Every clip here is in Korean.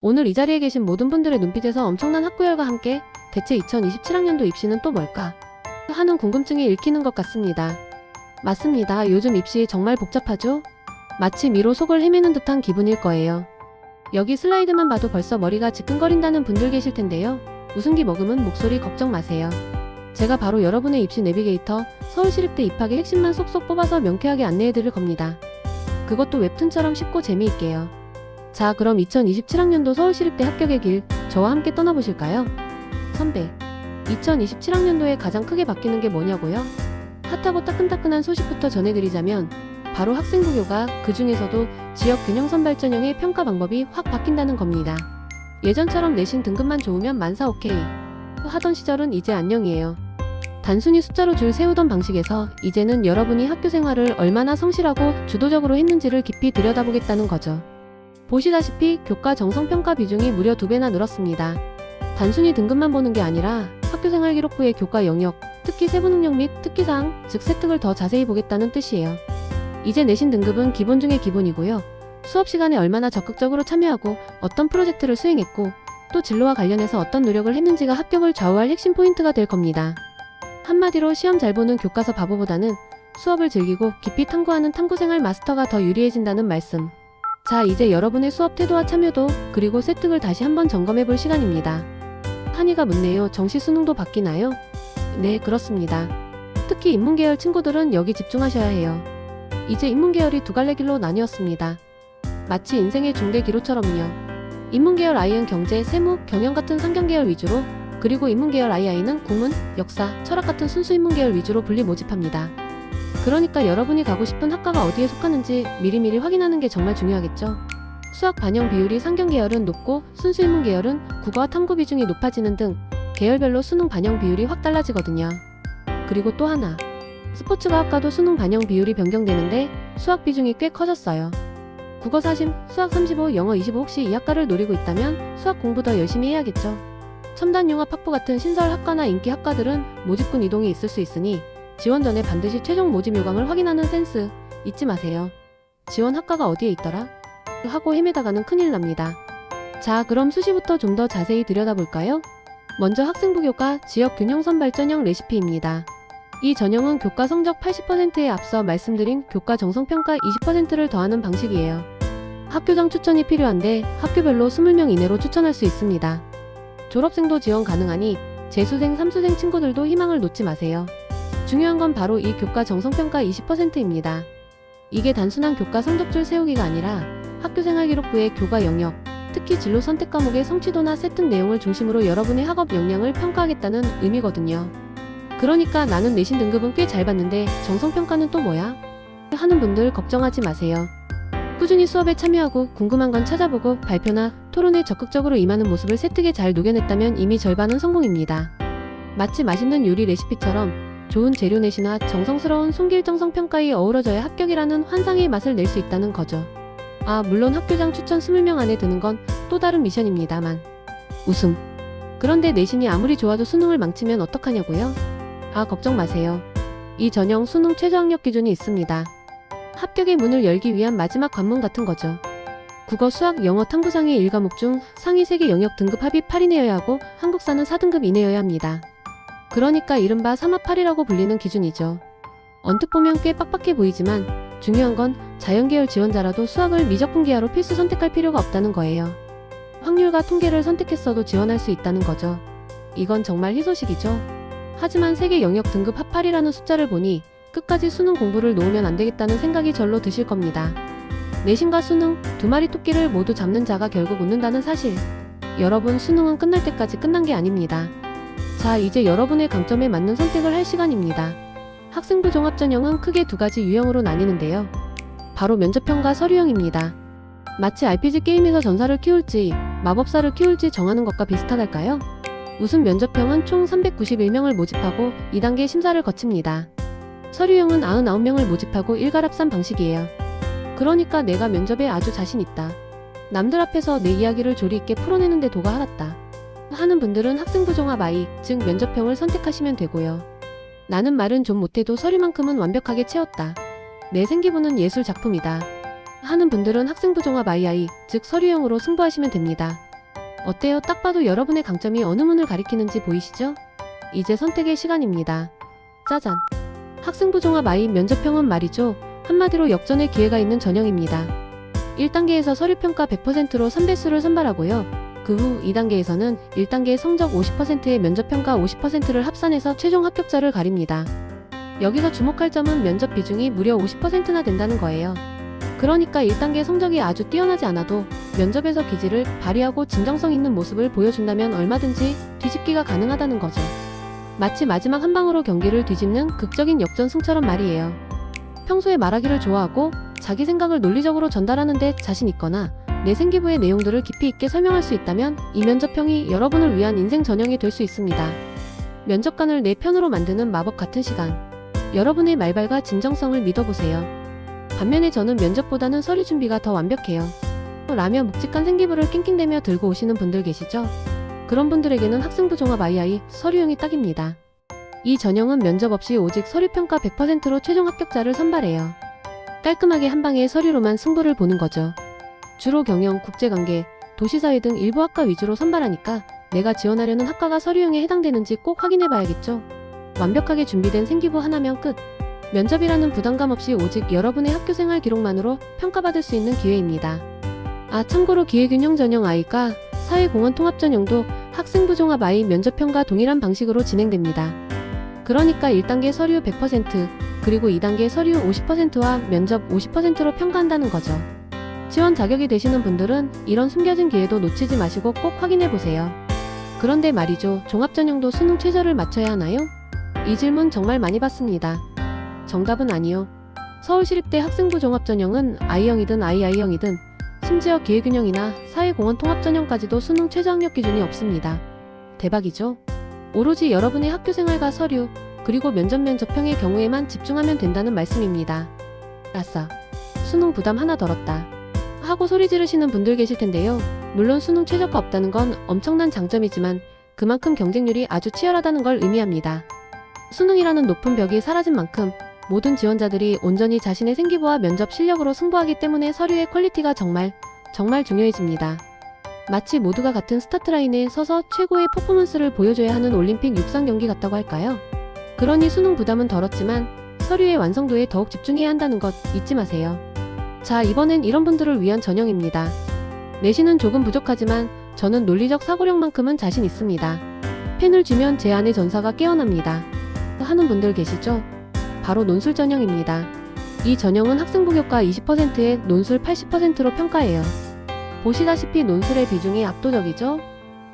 오늘 이 자리에 계신 모든 분들의 눈빛에서 엄청난 학구열과 함께 대체 2027학년도 입시는 또 뭘까? 하는 궁금증이 읽히는 것 같습니다. 맞습니다. 요즘 입시 정말 복잡하죠? 마치 미로 속을 헤매는 듯한 기분일 거예요. 여기 슬라이드만 봐도 벌써 머리가 지끈거린다는 분들 계실 텐데요. 웃음기 머금은 목소리 걱정 마세요. 제가 바로 여러분의 입시 내비게이터 서울시립대 입학의 핵심만 쏙쏙 뽑아서 명쾌하게 안내해드릴 겁니다. 그것도 웹툰처럼 쉽고 재미있게요. 자, 그럼 2027학년도 서울시립대 합격의 길 저와 함께 떠나보실까요? 선배, 2027학년도에 가장 크게 바뀌는 게 뭐냐고요? 핫하고 따끈따끈한 소식부터 전해드리자면 바로 학생부교과, 그 중에서도 지역균형선 발전형의 평가 방법이 확 바뀐다는 겁니다. 예전처럼 내신 등급만 좋으면 만사 오케이 하던 시절은 이제 안녕이에요. 단순히 숫자로 줄 세우던 방식에서 이제는 여러분이 학교 생활을 얼마나 성실하고 주도적으로 했는지를 깊이 들여다보겠다는 거죠. 보시다시피 교과 정성평가 비중이 무려 2배나 늘었습니다. 단순히 등급만 보는 게 아니라 학교생활 기록 후의 교과 영역, 특히 세부 능력 및 특기사항, 즉 세특을 더 자세히 보겠다는 뜻이에요. 이제 내신 등급은 기본 중의 기본이고요. 수업 시간에 얼마나 적극적으로 참여하고 어떤 프로젝트를 수행했고 또 진로와 관련해서 어떤 노력을 했는지가 합격을 좌우할 핵심 포인트가 될 겁니다. 한마디로 시험 잘 보는 교과서 바보보다는 수업을 즐기고 깊이 탐구하는 탐구생활 마스터가 더 유리해진다는 말씀. 자, 이제 여러분의 수업 태도와 참여도 그리고 세특을 다시 한번 점검해 볼 시간입니다. 한이가 묻네요. 정시 수능도 바뀌나요? 네, 그렇습니다. 특히 인문계열 친구들은 여기 집중하셔야 해요. 이제 인문계열이 두 갈래 길로 나뉘었습니다. 마치 인생의 중대 기로처럼요. 인문계열 I은 경제, 세무, 경영 같은 상경계열 위주로, 그리고 인문계열 II는 국문, 역사, 철학 같은 순수 인문계열 위주로 분리 모집합니다. 그러니까 여러분이 가고 싶은 학과가 어디에 속하는지 미리미리 확인하는 게 정말 중요하겠죠. 수학 반영 비율이 상경계열은 높고 순수 인문계열은 국어와 탐구 비중이 높아지는 등 계열별로 수능 반영 비율이 확 달라지거든요. 그리고 또 하나, 스포츠과학과도 수능 반영 비율이 변경되는데 수학 비중이 꽤 커졌어요. 국어 40, 수학 35, 영어 25 혹시 이 학과를 노리고 있다면 수학 공부 더 열심히 해야겠죠. 첨단융합 학부 같은 신설 학과나 인기 학과들은 모집군 이동이 있을 수 있으니 지원 전에 반드시 최종 모집 요강을 확인하는 센스 잊지 마세요. 지원 학과가 어디에 있더라? 하고 헤매다가는 큰일 납니다. 자, 그럼 수시부터 좀 더 자세히 들여다볼까요? 먼저 학생부교과 지역균형선 발전형 레시피입니다. 이 전형은 교과 성적 80%에 앞서 말씀드린 교과 정성평가 20%를 더하는 방식이에요. 학교장 추천이 필요한데 학교별로 20명 이내로 추천할 수 있습니다. 졸업생도 지원 가능하니 재수생, 삼수생 친구들도 희망을 놓지 마세요. 중요한 건 바로 이 교과 정성평가 20%입니다. 이게 단순한 교과 성적줄 세우기가 아니라 학교생활 기록 후의 교과 영역, 특히 진로 선택 과목의 성취도나 세특 내용을 중심으로 여러분의 학업 역량을 평가하겠다는 의미거든요. 그러니까 나는 내신 등급은 꽤 잘 봤는데 정성평가는 또 뭐야? 하는 분들 걱정하지 마세요. 꾸준히 수업에 참여하고 궁금한 건 찾아보고 발표나 토론에 적극적으로 임하는 모습을 세특에 잘 녹여냈다면 이미 절반은 성공입니다. 마치 맛있는 요리 레시피처럼 좋은 재료 내시나 정성스러운 손길정성 평가에 어우러져야 합격이라는 환상의 맛을 낼 수 있다는 거죠. 아, 물론 학교장 추천 20명 안에 드는 건 또 다른 미션입니다만. 웃음. 그런데 내신이 아무리 좋아도 수능을 망치면 어떡하냐고요? 아, 걱정 마세요. 이 전형 수능 최저학력 기준이 있습니다. 합격의 문을 열기 위한 마지막 관문 같은 거죠. 국어, 수학, 영어, 탐구 상위 1과목 중 상위 3개 영역 등급 합이 8 이내여야 하고 한국사는 4등급 이내여야 합니다. 그러니까 이른바 3합 8이라고 불리는 기준이죠. 언뜻 보면 꽤 빡빡해 보이지만 중요한 건 자연계열 지원자라도 수학을 미적분기하로 필수 선택할 필요가 없다는 거예요. 확률과 통계를 선택했어도 지원할 수 있다는 거죠. 이건 정말 희소식이죠. 하지만 3개 영역 등급 합 8이라는 숫자를 보니 끝까지 수능 공부를 놓으면 안 되겠다는 생각이 절로 드실 겁니다. 내신과 수능, 두 마리 토끼를 모두 잡는 자가 결국 웃는다는 사실. 여러분, 수능은 끝날 때까지 끝난 게 아닙니다. 자, 이제 여러분의 강점에 맞는 선택을 할 시간입니다. 학생부 종합 전형은 크게 두 가지 유형으로 나뉘는데요. 바로 면접형과 서류형입니다. 마치 RPG 게임에서 전사를 키울지 마법사를 키울지 정하는 것과 비슷하달까요? 우선 면접형은 총 391명을 모집하고 2단계 심사를 거칩니다. 서류형은 99명을 모집하고 일갈합산 방식이에요. 그러니까 내가 면접에 아주 자신 있다. 남들 앞에서 내 이야기를 조리 있게 풀어내는 데 도가 하랐다 하는 분들은 학생부 종합 I, 즉 면접형을 선택하시면 되고요. 나는 말은 좀 못해도 서류만큼은 완벽하게 채웠다. 내 생기부는 예술 작품이다 하는 분들은 학생부 종합 II, 즉 서류형으로 승부하시면 됩니다. 어때요? 딱 봐도 여러분의 강점이 어느 문을 가리키는지 보이시죠? 이제 선택의 시간입니다. 짜잔! 학생부 종합 I 면접형은 말이죠. 한마디로 역전의 기회가 있는 전형입니다. 1단계에서 서류평가 100%로 선배수를 선발하고요. 그 후 2단계에서는 1단계 성적 50%의 면접평가 50%를 합산해서 최종 합격자를 가립니다. 여기서 주목할 점은 면접 비중이 무려 50%나 된다는 거예요. 그러니까 1단계 성적이 아주 뛰어나지 않아도 면접에서 기질을 발휘하고 진정성 있는 모습을 보여준다면 얼마든지 뒤집기가 가능하다는 거죠. 마치 마지막 한 방으로 경기를 뒤집는 극적인 역전승처럼 말이에요. 평소에 말하기를 좋아하고 자기 생각을 논리적으로 전달하는 데 자신 있거나 내 생기부의 내용들을 깊이 있게 설명할 수 있다면 이 면접형이 여러분을 위한 인생 전형이 될 수 있습니다. 면접관을 내 편으로 만드는 마법 같은 시간. 여러분의 말발과 진정성을 믿어보세요. 반면에 저는 면접보다는 서류 준비가 더 완벽해요. 라며 묵직한 생기부를 낑낑대며 들고 오시는 분들 계시죠? 그런 분들에게는 학생부 종합 II 서류형이 딱입니다. 이 전형은 면접 없이 오직 서류평가 100%로 최종 합격자를 선발해요. 깔끔하게 한 방의 서류로만 승부를 보는 거죠. 주로 경영, 국제관계, 도시사회 등 일부 학과 위주로 선발하니까 내가 지원하려는 학과가 서류형에 해당되는지 꼭 확인해봐야겠죠. 완벽하게 준비된 생기부 하나면 끝. 면접이라는 부담감 없이 오직 여러분의 학교생활 기록만으로 평가받을 수 있는 기회입니다. 참고로 기회균형 전형 I가 사회공헌 통합 전형도 학생부 종합 I 면접형과 동일한 방식으로 진행됩니다. 그러니까 1단계 서류 100%, 그리고 2단계 서류 50%와 면접 50%로 평가한다는 거죠. 지원 자격이 되시는 분들은 이런 숨겨진 기회도 놓치지 마시고 꼭 확인해보세요. 그런데 말이죠. 종합전형도 수능 최저를 맞춰야 하나요? 이 질문 정말 많이 받습니다. 정답은 아니요. 서울시립대 학생부 종합전형은 I형이든 II형이든 심지어 기회균형이나 사회공헌 통합전형까지도 수능 최저 학력 기준이 없습니다. 대박이죠? 오로지 여러분의 학교생활과 서류, 그리고 면접형의 경우에만 집중하면 된다는 말씀입니다. 아싸, 수능 부담 하나 덜었다 하고 소리 지르시는 분들 계실 텐데요. 물론 수능 최저가 없다는 건 엄청난 장점이지만 그만큼 경쟁률이 아주 치열하다는 걸 의미합니다. 수능이라는 높은 벽이 사라진 만큼 모든 지원자들이 온전히 자신의 생기부와 면접 실력으로 승부하기 때문에 서류의 퀄리티가 정말 중요해집니다. 마치 모두가 같은 스타트라인에 서서 최고의 퍼포먼스를 보여줘야 하는 올림픽 육상 경기 같다고 할까요? 그러니 수능 부담은 덜었지만 서류의 완성도에 더욱 집중해야 한다는 것 잊지 마세요. 자, 이번엔 이런 분들을 위한 전형입니다. 내신은 조금 부족하지만 저는 논리적 사고력만큼은 자신 있습니다. 펜을 쥐면 제 안의 전사가 깨어납니다 하는 분들 계시죠? 바로 논술 전형입니다. 이 전형은 학생부 교과 20%에 논술 80%로 평가해요. 보시다시피 논술의 비중이 압도적이죠?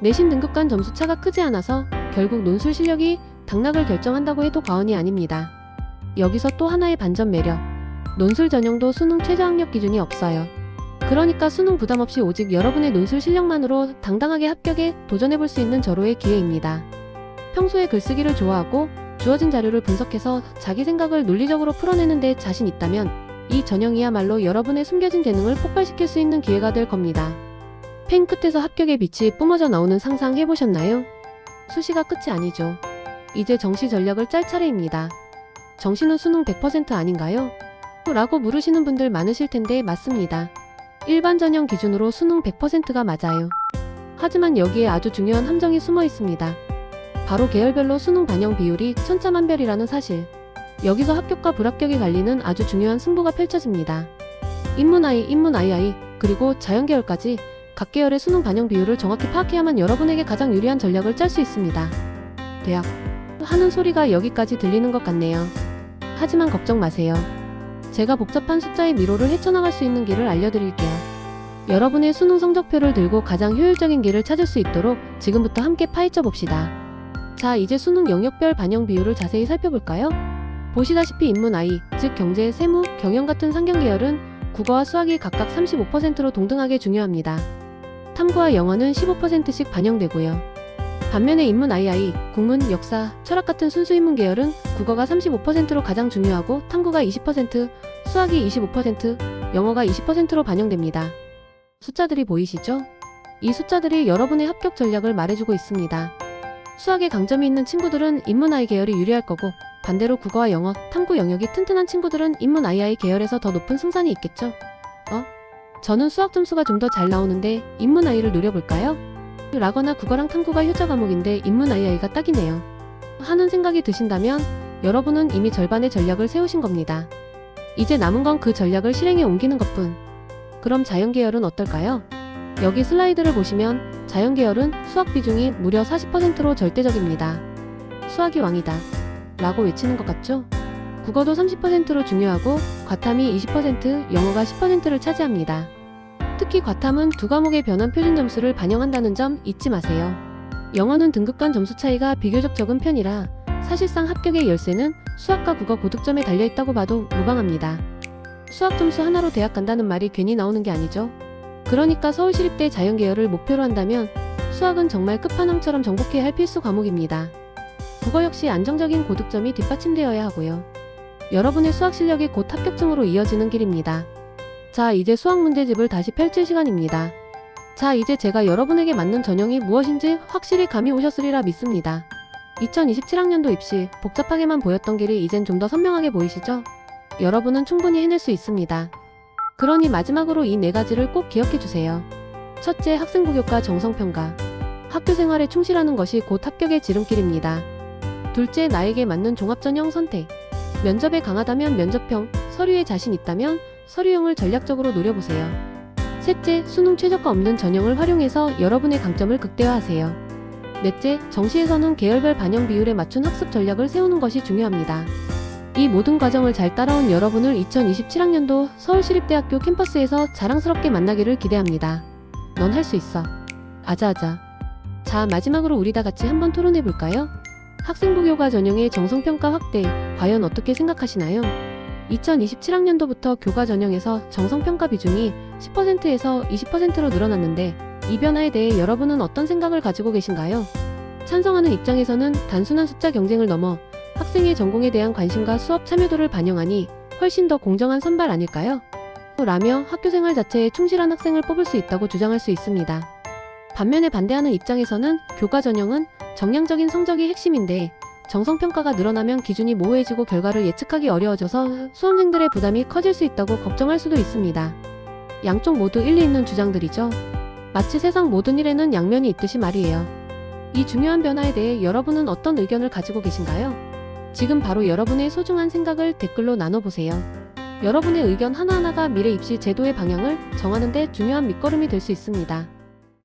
내신 등급간 점수차가 크지 않아서 결국 논술 실력이 당락을 결정한다고 해도 과언이 아닙니다. 여기서 또 하나의 반전 매력. 논술 전형도 수능 최저 학력 기준이 없어요. 그러니까 수능 부담 없이 오직 여러분의 논술 실력만으로 당당하게 합격에 도전해볼 수 있는 절호의 기회입니다. 평소에 글쓰기를 좋아하고 주어진 자료를 분석해서 자기 생각을 논리적으로 풀어내는 데 자신 있다면 이 전형이야말로 여러분의 숨겨진 재능을 폭발시킬 수 있는 기회가 될 겁니다. 펜 끝에서 합격의 빛이 뿜어져 나오는 상상 해보셨나요? 수시가 끝이 아니죠. 이제 정시 전략을 짤 차례입니다. 정시는 수능 100% 아닌가요? 라고 물으시는 분들 많으실 텐데 맞습니다. 일반 전형 기준으로 수능 100%가 맞아요. 하지만 여기에 아주 중요한 함정이 숨어 있습니다. 바로 계열별로 수능 반영 비율이 천차만별이라는 사실. 여기서 합격과 불합격이 갈리는 아주 중요한 승부가 펼쳐집니다. 인문 I, 인문 II, 그리고 자연계열까지 각 계열의 수능 반영 비율을 정확히 파악해야만 여러분에게 가장 유리한 전략을 짤 수 있습니다. 대학 하는 소리가 여기까지 들리는 것 같네요. 하지만 걱정 마세요. 제가 복잡한 숫자의 미로를 헤쳐나갈 수 있는 길을 알려드릴게요. 여러분의 수능 성적표를 들고 가장 효율적인 길을 찾을 수 있도록 지금부터 함께 파헤쳐 봅시다. 자, 이제 수능 영역별 반영 비율을 자세히 살펴볼까요? 보시다시피 인문 I, 즉 경제, 세무, 경영 같은 상경 계열은 국어와 수학이 각각 35%로 동등하게 중요합니다. 탐구와 영어는 15%씩 반영되고요. 반면에 인문 II, 국문, 역사, 철학 같은 순수 인문 계열은 국어가 35%로 가장 중요하고 탐구가 20%, 수학이 25%, 영어가 20%로 반영됩니다. 숫자들이 보이시죠? 이 숫자들이 여러분의 합격 전략을 말해주고 있습니다. 수학에 강점이 있는 친구들은 인문 I 계열이 유리할 거고 반대로 국어와 영어, 탐구 영역이 튼튼한 친구들은 인문 II 계열에서 더 높은 승산이 있겠죠? 저는 수학 점수가 좀 더 잘 나오는데 인문 I를 노려볼까요? 라거나 국어랑 탐구가 효자 과목인데 인문 II가 딱이네요. 하는 생각이 드신다면 여러분은 이미 절반의 전략을 세우신 겁니다. 이제 남은 건 그 전략을 실행에 옮기는 것뿐. 그럼 자연계열은 어떨까요? 여기 슬라이드를 보시면 자연계열은 수학 비중이 무려 40%로 절대적입니다. 수학이 왕이다 라고 외치는 것 같죠? 국어도 30%로 중요하고 과탐이 20%, 영어가 10%를 차지합니다. 특히 과탐은 두 과목의 변환 표준 점수를 반영한다는 점 잊지 마세요. 영어는 등급 간 점수 차이가 비교적 적은 편이라 사실상 합격의 열쇠는 수학과 국어 고득점에 달려있다고 봐도 무방합니다. 수학 점수 하나로 대학 간다는 말이 괜히 나오는 게 아니죠. 그러니까 서울시립대 자연계열을 목표로 한다면 수학은 정말 끝판왕처럼 정복해야 할 필수 과목입니다. 국어 역시 안정적인 고득점이 뒷받침되어야 하고요. 여러분의 수학 실력이 곧 합격증으로 이어지는 길입니다. 자, 이제 수학 문제집을 다시 펼칠 시간입니다. 자, 이제 제가 여러분에게 맞는 전형이 무엇인지 확실히 감이 오셨으리라 믿습니다. 2027학년도 입시 복잡하게만 보였던 길이 이젠 좀 더 선명하게 보이시죠? 여러분은 충분히 해낼 수 있습니다. 그러니 마지막으로 이 네 가지를 꼭 기억해주세요. 첫째, 학생부교과 정성평가. 학교 생활에 충실하는 것이 곧 합격의 지름길입니다. 둘째, 나에게 맞는 종합전형 선택. 면접에 강하다면 면접형, 서류에 자신 있다면 서류형을 전략적으로 노려보세요. 셋째, 수능 최저가 없는 전형을 활용해서 여러분의 강점을 극대화하세요. 넷째, 정시에서는 계열별 반영 비율에 맞춘 학습 전략을 세우는 것이 중요합니다. 이 모든 과정을 잘 따라온 여러분을 2027학년도 서울시립대학교 캠퍼스에서 자랑스럽게 만나기를 기대합니다. 넌 할 수 있어. 아자아자. 자, 마지막으로 우리 다 같이 한번 토론해볼까요? 학생부교과 전형의 정성평가 확대, 과연 어떻게 생각하시나요? 2027학년도부터 교과 전형에서 정성평가 비중이 10%에서 20%로 늘어났는데 이 변화에 대해 여러분은 어떤 생각을 가지고 계신가요? 찬성하는 입장에서는 단순한 숫자 경쟁을 넘어 학생의 전공에 대한 관심과 수업 참여도를 반영하니 훨씬 더 공정한 선발 아닐까요? 라며 학교생활 자체에 충실한 학생을 뽑을 수 있다고 주장할 수 있습니다. 반면에 반대하는 입장에서는 교과 전형은 정량적인 성적이 핵심인데 정성평가가 늘어나면 기준이 모호해지고 결과를 예측하기 어려워져서 수험생들의 부담이 커질 수 있다고 걱정할 수도 있습니다. 양쪽 모두 일리 있는 주장들이죠. 마치 세상 모든 일에는 양면이 있듯이 말이에요. 이 중요한 변화에 대해 여러분은 어떤 의견을 가지고 계신가요? 지금 바로 여러분의 소중한 생각을 댓글로 나눠보세요. 여러분의 의견 하나하나가 미래 입시 제도의 방향을 정하는 데 중요한 밑거름이 될 수 있습니다.